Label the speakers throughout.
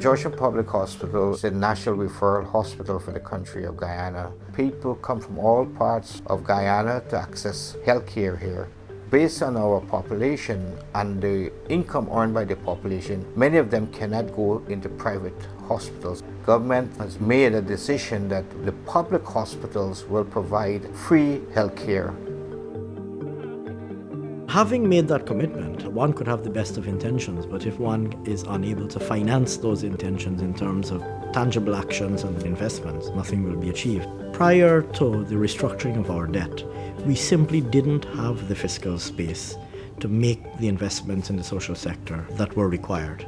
Speaker 1: Georgetown Public Hospital is a national referral hospital for the country of Guyana. People come from all parts of Guyana to access health care here. Based on our population and the income earned by the population, many of them cannot go into private hospitals. Government has made a decision that the public hospitals will provide free health care.
Speaker 2: Having made that commitment, one could have the best of intentions, but if one is unable to finance those intentions in terms of tangible actions and investments, nothing will be achieved. Prior to the restructuring of our debt, we simply didn't have the fiscal space to make the investments in the social sector that were required.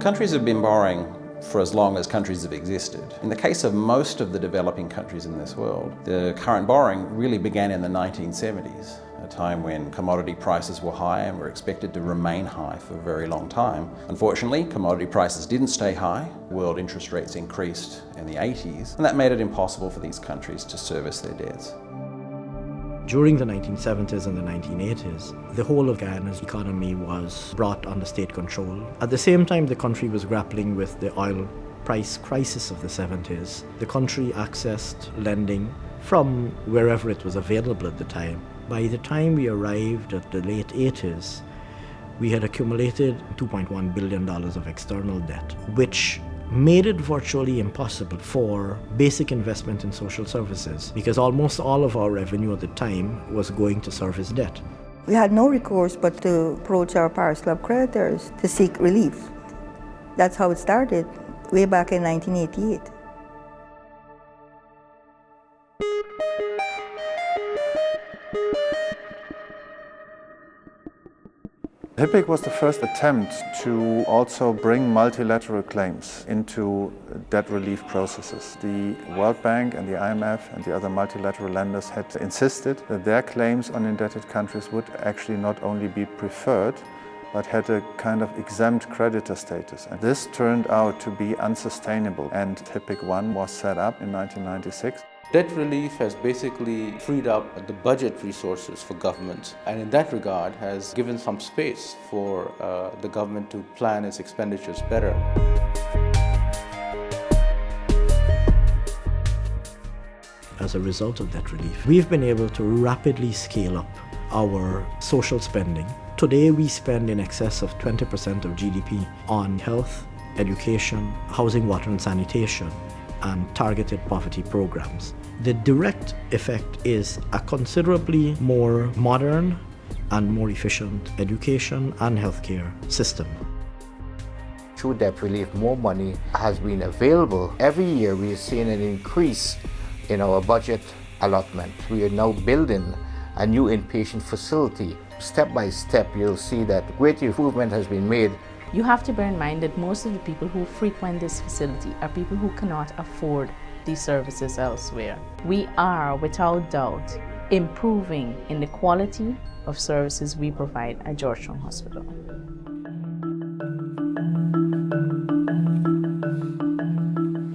Speaker 3: Countries have been borrowing for as long as countries have existed. In the case of most of the developing countries in this world, the current borrowing really began in the 1970s, a time when commodity prices were high and were expected to remain high for a very long time. Unfortunately, commodity prices didn't stay high. World interest rates increased in the 80s, and that made it impossible for these countries to service their debts.
Speaker 2: During the 1970s and the 1980s, the whole of Guyana's economy was brought under state control. At the same time, the country was grappling with the oil price crisis of the 70s. The country accessed lending from wherever it was available at the time. By the time we arrived at the late 80s, we had accumulated $2.1 billion of external debt, which made it virtually impossible for basic investment in social services because almost all of our revenue at the time was going to service debt.
Speaker 4: We had no recourse but to approach our Paris Club creditors to seek relief. That's how it started, way back in 1988.
Speaker 5: HIPC was the first attempt to also bring multilateral claims into debt relief processes. The World Bank and the IMF and the other multilateral lenders had insisted that their claims on indebted countries would actually not only be preferred, but had a kind of exempt creditor status. And this turned out to be unsustainable, and HIPC 1 was set up in 1996.
Speaker 6: Debt relief has basically freed up the budget resources for governments, and in that regard has given some space for the government to plan its expenditures better.
Speaker 2: As a result of debt relief, we've been able to rapidly scale up our social spending. Today we spend in excess of 20% of GDP on health, education, housing, water and sanitation, and targeted poverty programs. The direct effect is a considerably more modern and more efficient education and healthcare system.
Speaker 1: Through debt relief, more money has been available. Every year we are seeing an increase in our budget allotment. We are now building a new inpatient facility. Step by step, you'll see that great improvement has been made.
Speaker 7: You have to bear in mind that most of the people who frequent this facility are people who cannot afford these services elsewhere. We are, without doubt, improving in the quality of services we provide at Georgetown Hospital.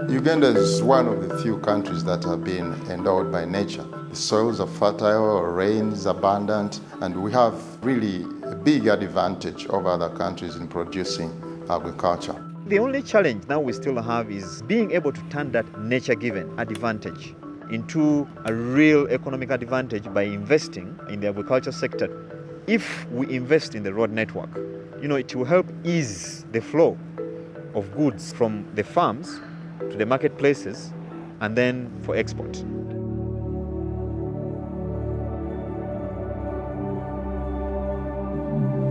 Speaker 8: Uganda is one of the few countries that have been endowed by nature. The soils are fertile, rain is abundant, and we have really a big advantage over other countries in producing agriculture.
Speaker 9: The only challenge now we still have is being able to turn that nature-given advantage into a real economic advantage by investing in the agriculture sector. If we invest in the road network, it will help ease the flow of goods from the farms to the marketplaces and then for export.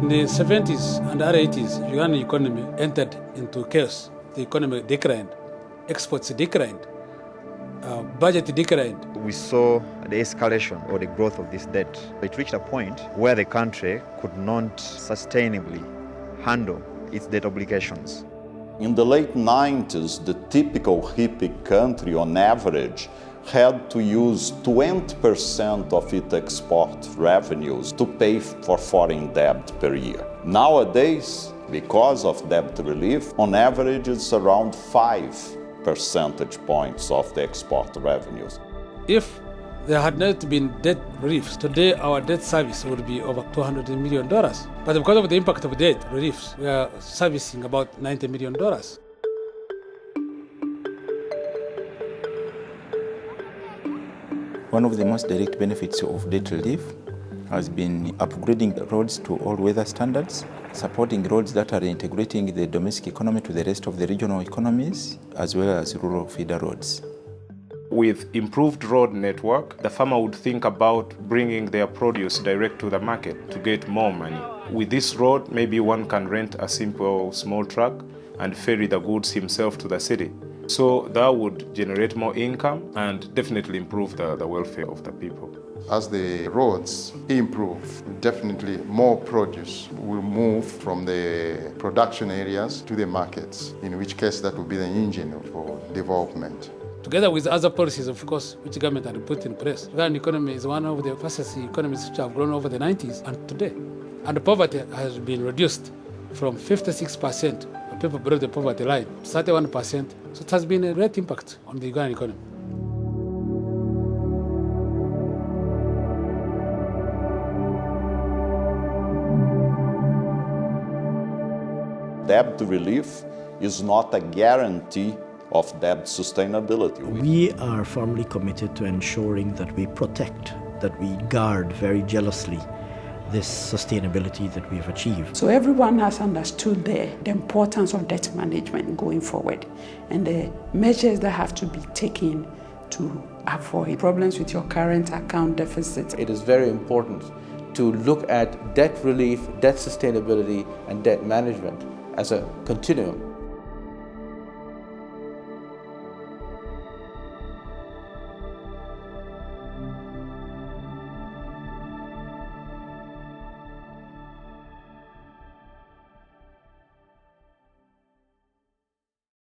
Speaker 10: In the 70s and early 80s, Ugandan economy entered into chaos. The economy declined, exports declined, budget declined.
Speaker 9: We saw the escalation or the growth of this debt. It reached a point where the country could not sustainably handle its debt obligations.
Speaker 11: In the late 90s, the typical HIPC country, on average, had to use 20% of its export revenues to pay for foreign debt per year. Nowadays, because of debt relief, on average it's around 5 percentage points of the export revenues.
Speaker 10: If there had not been debt reliefs, today our debt service would be over $200 million. But because of the impact of debt reliefs, we are servicing about $90 million.
Speaker 12: One of the most direct benefits of debt relief has been upgrading roads to all-weather standards, supporting roads that are integrating the domestic economy to the rest of the regional economies, as well as rural feeder roads.
Speaker 13: With improved road network, the farmer would think about bringing their produce direct to the market to get more money. With this road, maybe one can rent a simple small truck and ferry the goods himself to the city. So that would generate more income and definitely improve the welfare of the people.
Speaker 8: As the roads improve, definitely more produce will move from the production areas to the markets, in which case that will be the engine for development.
Speaker 10: Together with other policies, of course, which the government had put in place, the Ghanaian economy is one of the fastest economies which have grown over the 90s and today. And poverty has been reduced from 56% of people below the poverty line to 31%. So it has been a great impact on the Ghanaian economy.
Speaker 11: Debt relief is not a guarantee of debt sustainability.
Speaker 2: We are firmly committed to ensuring that we protect, that we guard very jealously this sustainability that we have achieved.
Speaker 14: So everyone has understood the importance of debt management going forward and the measures that have to be taken to avoid problems with your current account deficit.
Speaker 6: It is very important to look at debt relief, debt sustainability, and debt management as a continuum.